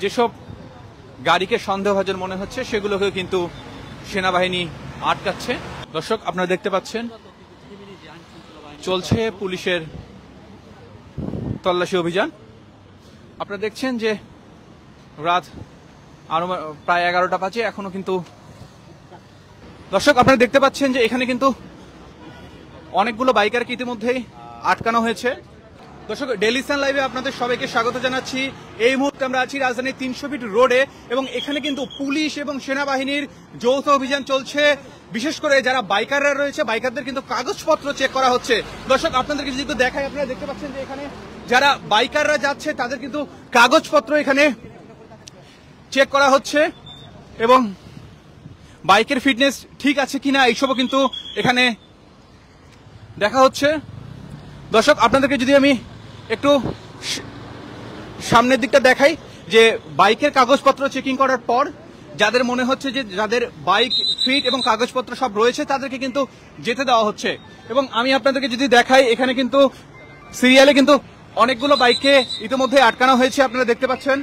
যেসব গাড়িকে সন্দেহভাজন মনে হচ্ছে সেগুলোকে কিন্তু সেনাবাহিনী আটকাচ্ছে। দর্শক, আপনারা দেখতে পাচ্ছেন চলছে পুলিশের তল্লাশি অভিযান। আপনারা দেখছেন যে রাত প্রায় 11টা বাজে, এখনো কিন্তু দর্শক আপনারা দেখতে পাচ্ছেন যে এখানে কিন্তু অনেকগুলো বাইকারকে ইতিমধ্যেই আটকানো হয়েছে। দর্শক, ডেইলি সান লাইভে আপনাদের সবাইকে স্বাগত জানাচ্ছি। এই মুহূর্তে আমরা আছি রাজধানীর 300 ফিট রোডে এবং এখানে কিন্তু পুলিশ এবং সেনাবাহিনীর যৌথ অভিযান চলছে। বিশেষ করে যারা বাইকাররা রয়েছে, বাইকারদের কিন্তু কাগজপত্র চেক করা হচ্ছে। দর্শক, আপনাদেরকে যদি একটু দেখাই, আপনারা দেখতে পাচ্ছেন যে এখানে যারা বাইকাররা যাচ্ছে তাদের কিন্তু কাগজপত্র এখানে চেক করা হচ্ছে এবং বাইকের ফিটনেস ঠিক আছে কিনা এইসবও কিন্তু এখানে দেখা হচ্ছে। দর্শক, আপনাদেরকে যদি আমি একটু সামনের দিকটা দেখাই, যে বাইকের কাগজপত্র চেকিং করার পর যাদের মনে হচ্ছে যে যাদের বাইক ফিট এবং কাগজপত্র সব রয়েছে তাদেরকে কিন্তু যেতে দেওয়া হচ্ছে। এবং আমি আপনাদেরকে যদি দেখাই, এখানে কিন্তু সিরিয়ালে কিন্তু অনেকগুলো বাইককে ইতিমধ্যে আটকানো হয়েছে, আপনারা দেখতে পাচ্ছেন।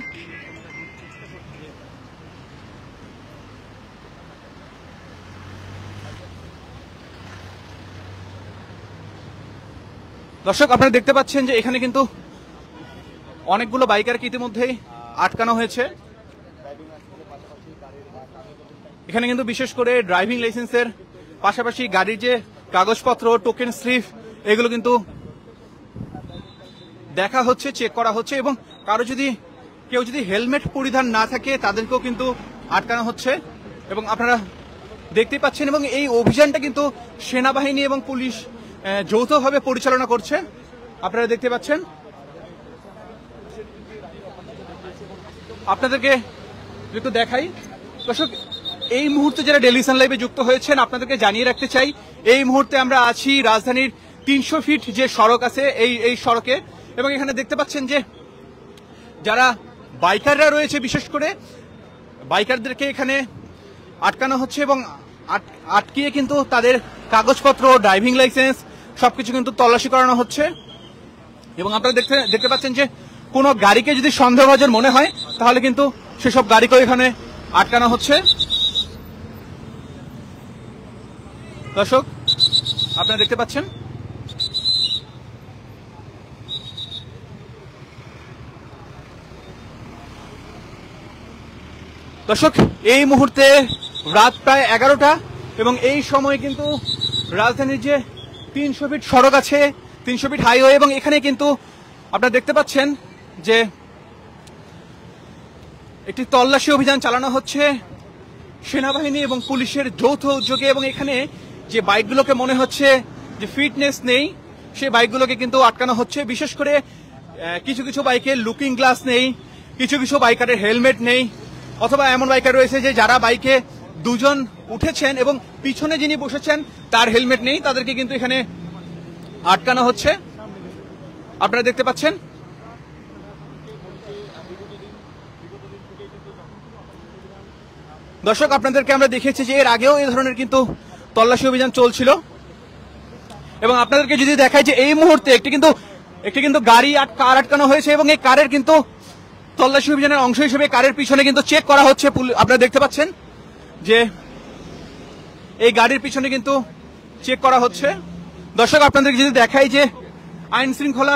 দর্শক, আপনারা দেখতে পাচ্ছেন যে এখানে কিন্তু অনেকগুলো বাইকারকে ইতিমধ্যেই আটকানো হয়েছে। এখানে কিন্তু বিশেষ করে ড্রাইভিং লাইসেন্সের পাশাপাশি গাড়ির যে কাগজপত্র, টোকেন স্লিপ, এগুলো কিন্তু দেখা হচ্ছে, চেক করা হচ্ছে এবং কেউ যদি হেলমেট পরিধান না থাকে তাদেরকেও কিন্তু আটকানো হচ্ছে এবং আপনারা দেখতেই পাচ্ছেন। এবং এই অভিযানটা কিন্তু সেনাবাহিনী এবং পুলিশ যৌথভাবে পরিচালনা করছে, আপনারা দেখতে পাচ্ছেন। আপনাদেরকে একটু দেখাই। দর্শক, এই মুহূর্তে যারা ডেইলি সান লাইভে যুক্ত হয়েছেন আপনাদেরকে জানিয়ে রাখতে চাই, এই মুহূর্তে আমরা আছি রাজধানীর 300 ফিট যে সড়ক আছে এই সড়কে এবং এখানে দেখতে পাচ্ছেন যে যারা বাইকাররা রয়েছে, বিশেষ করে বাইকারদেরকে এখানে আটকানো হচ্ছে এবং আটকিয়ে কিন্তু তাদের কাগজপত্র, ড্রাইভিং লাইসেন্স সবকিছু কিন্তু তল্লাশি করানো হচ্ছে। এবং আপনারা দেখতে পাচ্ছেন যে কোনো গাড়িকে যদি সন্দেহভাজন মনে হয় তাহলে কিন্তু সেসব গাড়িকেও এখানে আটকানো হচ্ছে। দর্শক, আপনারা দেখতে পাচ্ছেন দর্শক, এই মুহূর্তে রাত প্রায় 11টা এবং এই সময় কিন্তু রাজধানীর যে 300 ফিট সড়ক আছে, 300 ফিট হাইওয়ে, এবং এখানে কিন্তু আপনারা দেখতে পাচ্ছেন যে একটি তল্লাশি অভিযান চালানো হচ্ছে সেনাবাহিনী এবং পুলিশের যৌথ উদ্যোগে। এবং এখানে যে বাইকগুলোকে মনে হচ্ছে যে ফিটনেস নেই, সেই বাইকগুলোকে কিন্তু আটকানো হচ্ছে। বিশেষ করে কিছু কিছু বাইকের লুকিং গ্লাস নেই, কিছু কিছু বাইকারের হেলমেট নেই, অথবা এমন বাইকার রয়েছে যে যারা বাইকে দুজন উঠেছেন এবং পিছনে যিনি বসেছেন তার হেলমেট নেই, তাদেরকে কিন্তু এখানে আটকানো হচ্ছে, আপনারা দেখতে পাচ্ছেন। দর্শক, আপনাদেরকে আমরা দেখেছি যে এর আগেও এই ধরনের কিন্তু তল্লাশি অভিযান চলছিল এবং আপনাদেরকে যদি দেখায় যে এই মুহূর্তে একটি কিন্তু গাড়ি কার আটকানো হয়েছে এবং এই কারের কিন্তু তল্লাশি অভিযানের অংশ হিসেবে কারের পিছনে কিন্তু চেক করা হচ্ছে। আপনারা দেখতে পাচ্ছেন যে এই গাড়ির পিছনে কিন্তু চেক করা হচ্ছে। দর্শক, আপনাদেরকে যদি দেখাই যে আইন শৃঙ্খলা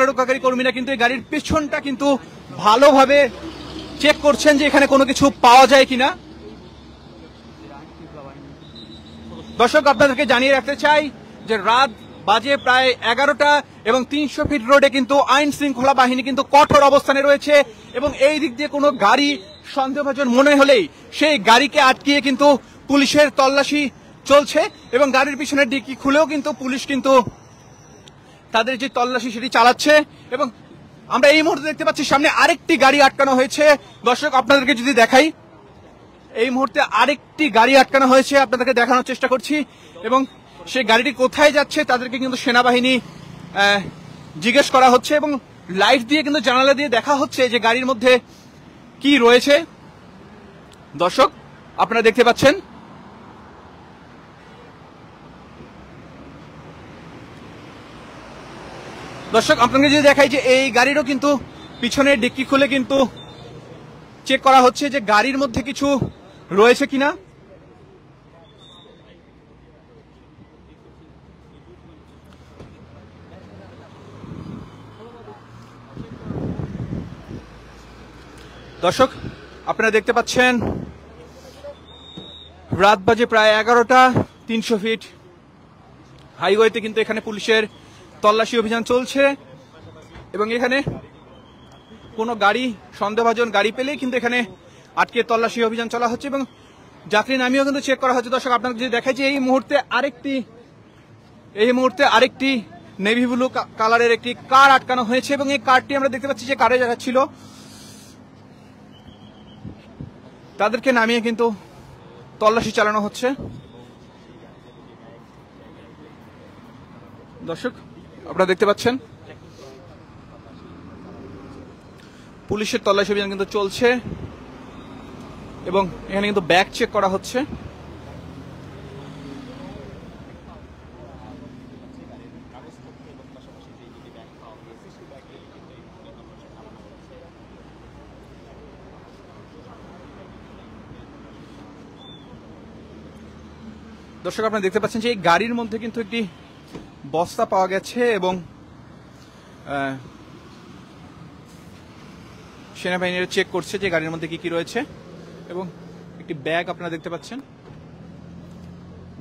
রক্ষাকারী কর্মীরা কিন্তু এই গাড়ির পেছনটা কিন্তু ভালোভাবে চেক করছেন যে এখানে কোনো কিছু পাওয়া যায় কিনা। দর্শক, আপনাদেরকে জানিয়ে রাখতে চাই যে রাত বাজে প্রায় 11টা এবং 300 ফিট রোডে কিন্তু আইন শৃঙ্খলা বাহিনী কিন্তু কঠোর অবস্থানে রয়েছে এবং এই দিক দিয়ে কোনো গাড়ি সন্দেহভাজন মনে হলেই সেই গাড়িকে আটকিয়ে কিন্তু পুলিশের তল্লাশি চলছে এবং গাড়ির পিছনের ডিকি খুলেও কিন্তু পুলিশ কিন্তু তাদের যে তল্লাশি সেটি চালাচ্ছে। এবং আমরা এই মুহূর্তে দেখতে পাচ্ছি সামনে আরেকটি গাড়ি আটকানো হয়েছে। দর্শক, আপনাদেরকে যদি দেখাই, এই মুহূর্তে আরেকটি গাড়ি আটকানো হয়েছে, আপনাদেরকে দেখানোর চেষ্টা করছি এবং সেই গাড়িটি কোথায় যাচ্ছে তাদেরকে কিন্তু সেনাবাহিনী জিজ্ঞেস করা হচ্ছে এবং লাইট দিয়ে কিন্তু জানালা দিয়ে দেখা হচ্ছে যে গাড়ির মধ্যে কি রয়েছে। দর্শক, আপনারা দেখতে পাচ্ছেন। দর্শক, আপনাকে যদি দেখাই যে এই গাড়িরও কিন্তু পিছনের ডিক্কি খুলে কিন্তু চেক করা হচ্ছে যে গাড়ির মধ্যে কিছু রয়েছে কিনা। দর্শক আপনারা দেখতে পাচ্ছেন রাত বাজে প্রায় 11টা, 300 ফিট হাইওয়েতে কিন্তু এখানে পুলিশের তল্লাশি অভিযান চলছে এবং এখানে কোনো গাড়ি, সন্দেহভাজন গাড়ি পেলেই কিন্তু এখানে আটকে তল্লাশি অভিযান চলা হচ্ছে এবং যাত্রী নামিয়েও কিন্তু চেক করা হচ্ছে। দর্শক আপনাকে যদি দেখাই যে এই মুহূর্তে আরেকটি নেভি ব্লু কালারের একটি কার আটকানো হয়েছে এবং এই কারটি আমরা দেখতে পাচ্ছি যে কারে যারা ছিল তাদেরকে নামিয়ে কিন্তু তল্লাশি চালানো হচ্ছে। দর্শক আপনারা দেখতে পাচ্ছেন পুলিশের তল্লাশি অভিযান কিন্তু চলছে এবং এখানে কিন্তু ব্যাগ চেক করা হচ্ছে। দর্শক আপনারা দেখতে পাচ্ছেন যে এই গাড়ির মধ্যে কিন্তু একটি বস্তা পাওয়া গেছে এবং সেনাবাহিনীরা চেক করছে যে গাড়ির মধ্যে কি কি রয়েছে এবং একটি ব্যাগ আপনারা দেখতে পাচ্ছেন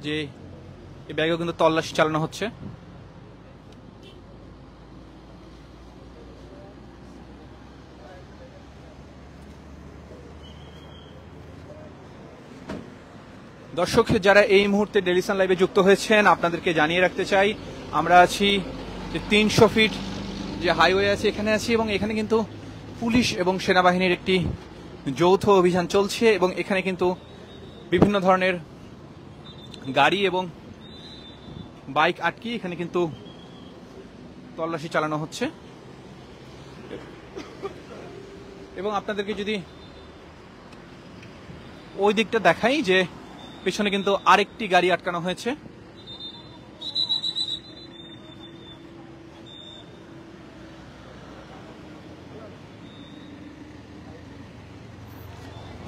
যে এই ব্যাগেও কিন্তু তল্লাশি চালানো হচ্ছে। দর্শক যারা এই মুহূর্তে ডেইলি সান লাইভে যুক্ত হয়েছেন আপনাদেরকে জানিয়ে রাখতে চাই আমরা আছি যে 300 ফিট যে হাইওয়ে আছে এখানে আছি এবং এখানে কিন্তু পুলিশ এবং সেনাবাহিনীর একটি যৌথ অভিযান চলছে এবং এখানে কিন্তু বিভিন্ন ধরনের গাড়ি এবং বাইক আটকে এখানে কিন্তু তল্লাশি চালানো হচ্ছে এবং আপনাদেরকে যদি ওই দিকটা দেখাই যে পেছনে কিন্তু আরেকটি গাড়ি আটকানো হয়েছে।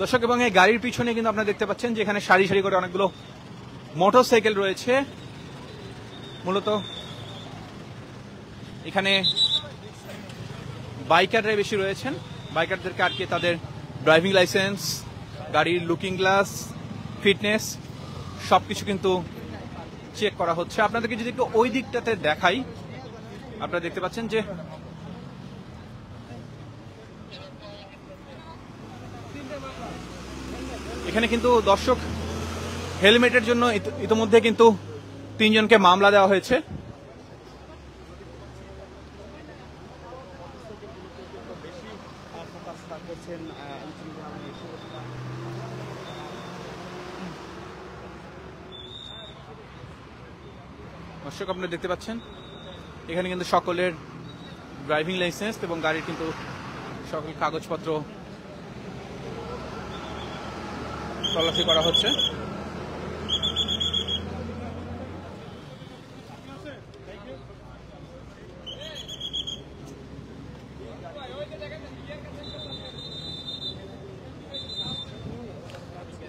দর্শক এবং এই গাড়ির পিছনে কিন্তু আপনারা দেখতে পাচ্ছেন যে এখানে সারি সারি করে অনেকগুলো মোটরসাইকেল রয়েছে। মূলত এখানে বাইকাররাই বেশি রয়েছেন। বাইকারদেরকে আটকে তাদের ড্রাইভিং লাইসেন্স, গাড়ির লুকিং গ্লাস, ফিটনেস সবকিছু কিন্তু চেক করা হচ্ছে। আপনাদেরকে যদি একটু ওই দিকটাতে দেখাই আপনারা দেখতে পাচ্ছেন যে এখানে কিন্তু দর্শক হেলমেটের জন্য ইতিমধ্যে কিন্তু 3 জনকে মামলা দেওয়া হয়েছে। দর্শক আপনারা দেখতে পাচ্ছেন এখানে কিন্তু সকলের ড্রাইভিং লাইসেন্স এবং গাড়ির কিন্তু সকল কাগজপত্র তল্লাশি করা হচ্ছে।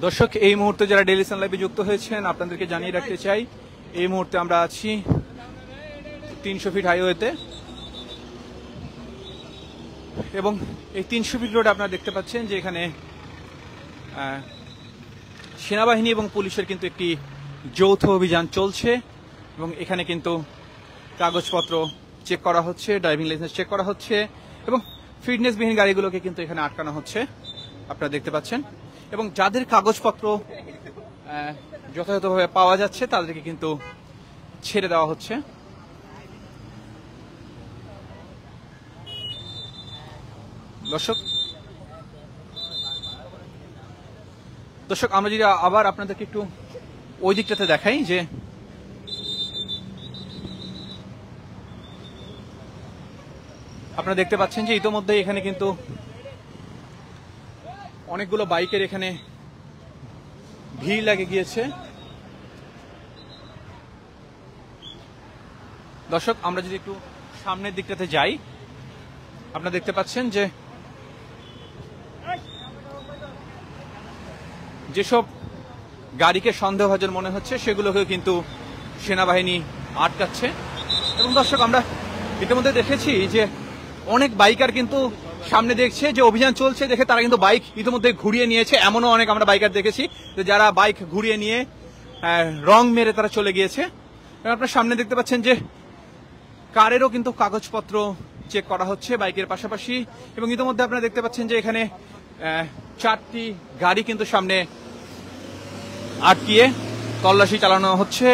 দর্শক এই মুহূর্তে যারা ডেইলি সান লাইভে যুক্ত হয়েছেন আপনাদেরকে জানিয়ে রাখতে চাই এই মুহূর্তে আমরা আছি 300 ফিট হাইওয়েতে এবং এই 300 ফিট রোডে আপনারা দেখতে পাচ্ছেন যে এখানে সেনাবাহিনী এবং পুলিশের কিন্তু একটি যৌথ অভিযান চলছে এবং এখানে কিন্তু কাগজপত্র চেক করা হচ্ছে, ড্রাইভিং লাইসেন্স চেক করা হচ্ছে এবং ফিটনেসবিহীন গাড়িগুলোকে কিন্তু এখানে আটকানো হচ্ছে আপনারা দেখতে পাচ্ছেন এবং যাদের কাগজপত্র যথাযথভাবে পাওয়া যাচ্ছে তাদেরকে কিন্তু ছেড়ে দেওয়া হচ্ছে। দর্শক আমরা যদি আবার আপনাদেরকে একটু ওই দিকটাতে দেখাই যে আপনারা দেখতে পাচ্ছেন যে ইতোমধ্যে এখানে কিন্তু অনেকগুলো বাইকের এখানে ভিড় লাগে গিয়েছে। দর্শক আমরা যদি একটু সামনের দিকটাতে যাই আপনারা দেখতে পাচ্ছেন যে যেসব গাড়িকে সন্দেহভাজন মনে হচ্ছে সেগুলোকে কিন্তু সেনাবাহিনী আটকাচ্ছে। এবং দর্শক, আমরা ইতিমধ্যে দেখেছি যে অনেক বাইকার কিন্তু সামনে দেখছে যে অভিযান চলছে দেখে তারা কিন্তু বাইক ইতিমধ্যে ঘুরিয়ে নিয়েছে। এমনও অনেক আমরা বাইকার দেখেছি যে যারা বাইক ঘুরিয়ে নিয়ে রং মেরে তারা চলে গিয়েছে। আপনার সামনে দেখতে পাচ্ছেন যে কারেরও কিন্তু কাগজপত্র চেক করা হচ্ছে বাইকের পাশাপাশি। এবং ইতিমধ্যে আপনারা দেখতে পাচ্ছেন যে এখানে 4টি গাড়ি কিন্তু সামনে আটকিয়ে তল্লাশি চালানো হচ্ছে।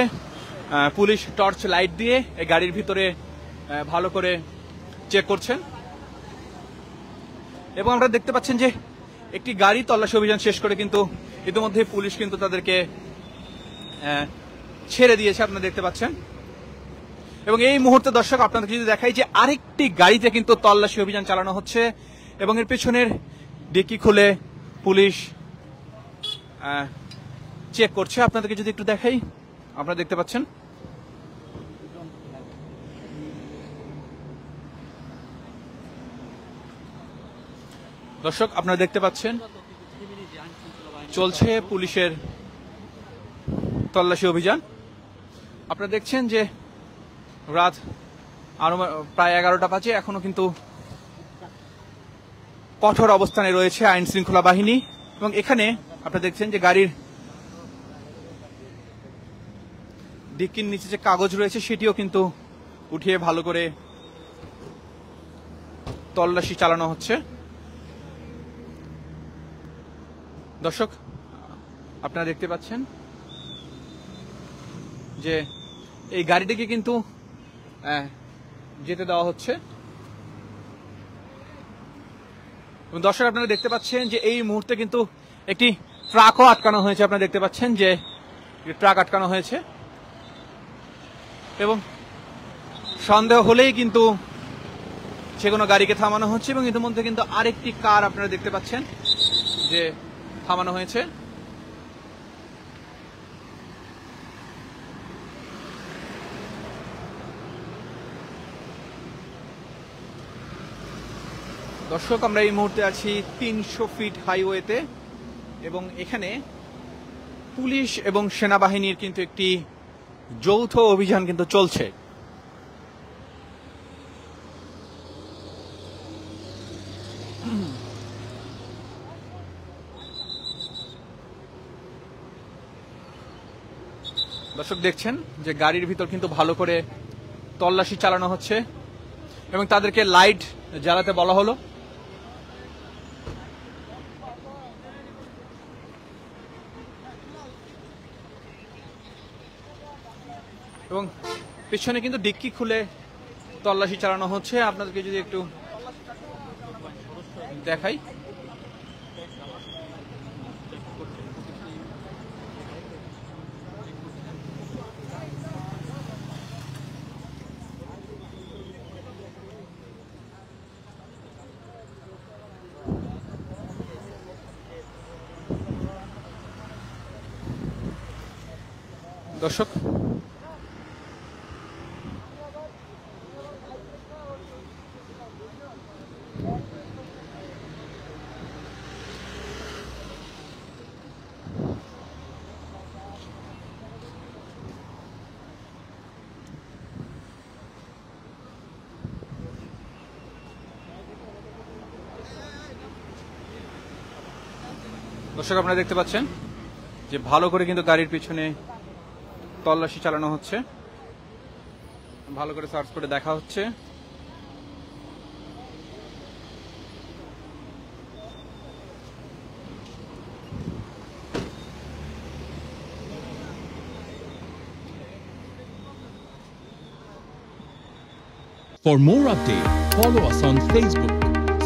পুলিশ টর্চ লাইট দিয়ে এই গাড়ির ভিতরে ভালো করে চেক করছেন। এবং আমরা দেখতে পাচ্ছেন যে একটি গাড়ি তল্লাশি অভিযান শেষ করে কিন্তু ইতিমধ্যে পুলিশ কিন্তু তাদেরকে ছেড়ে দিয়েছে, আপনারা দেখতে পাচ্ছেন। এবং এই মুহূর্তে দর্শক আপনাদের যদি দেখাই যে আরেকটি গাড়িতে কিন্তু তল্লাশি অভিযান চালানো হচ্ছে এবং এর পেছনের ডিকি খুলে পুলিশ চেক করছে। আপনাদেরকে যদি একটু দেখাই, আপনারা দেখতে পাচ্ছেন দর্শক, আপনারা দেখতে পাচ্ছেন চলছে পুলিশের তল্লাশি অভিযান। আপনারা দেখছেন যে রাত প্রায় 11টা বাজে, এখনো কিন্তু কঠোর অবস্থানে রয়েছে আইন শৃঙ্খলা বাহিনী। এবং এখানে আপনারা দেখছেন যে গাড়ির ডিক্কির নিচে যে কাগজ রয়েছে সেটিও কিন্তু উঠিয়ে ভালো করে তল্লাশি চালানো হচ্ছে। দর্শক, আপনারা দেখতে পাচ্ছেন যে এই গাড়িটিকে কিন্তু যেতে দেওয়া হচ্ছে। এবং দর্শক, আপনারা দেখতে পাচ্ছেন যে এই মুহূর্তে কিন্তু একটি ট্রাকও আটকানো হয়েছে। আপনারা দেখতে পাচ্ছেন যে ট্রাক আটকানো হয়েছে এবং সন্দেহ হলেই কিন্তু যে কোনো গাড়িকে থামানো হচ্ছে। এবং ইতিমধ্যে কিন্তু আরেকটি কার আপনারা দেখতে পাচ্ছেন যে থামানো হয়েছে। দর্শক, আমরা এই মুহূর্তে আছি 300 ফিট হাইওয়েতে এবং এখানে পুলিশ এবং সেনাবাহিনীর কিন্তু একটি যৌথ অভিযান কিন্তু চলছে। দর্শক দেখছেন যে গাড়ির ভিতর কিন্তু ভালো করে তল্লাশি চালানো হচ্ছে এবং তাদেরকে লাইট জ্বালাতে বলা হলো। এবং পিছনে কিন্তু ডিক্কি খুলে তল্লাশি চালানো হচ্ছে। আপনাদেরকে যদি একটু দেখাই, দর্শক দর্শক আপনারা দেখতে পাচ্ছেন যে ভালো করে কিন্তু গাড়ির পিছনে তল্লাশি চালানো হচ্ছে, ভালো করে সার্চ করে দেখা হচ্ছে। For more updates, follow us on Facebook,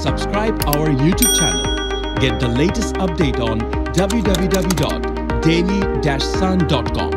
subscribe our YouTube channel, get the latest update on www.daily-sun.com.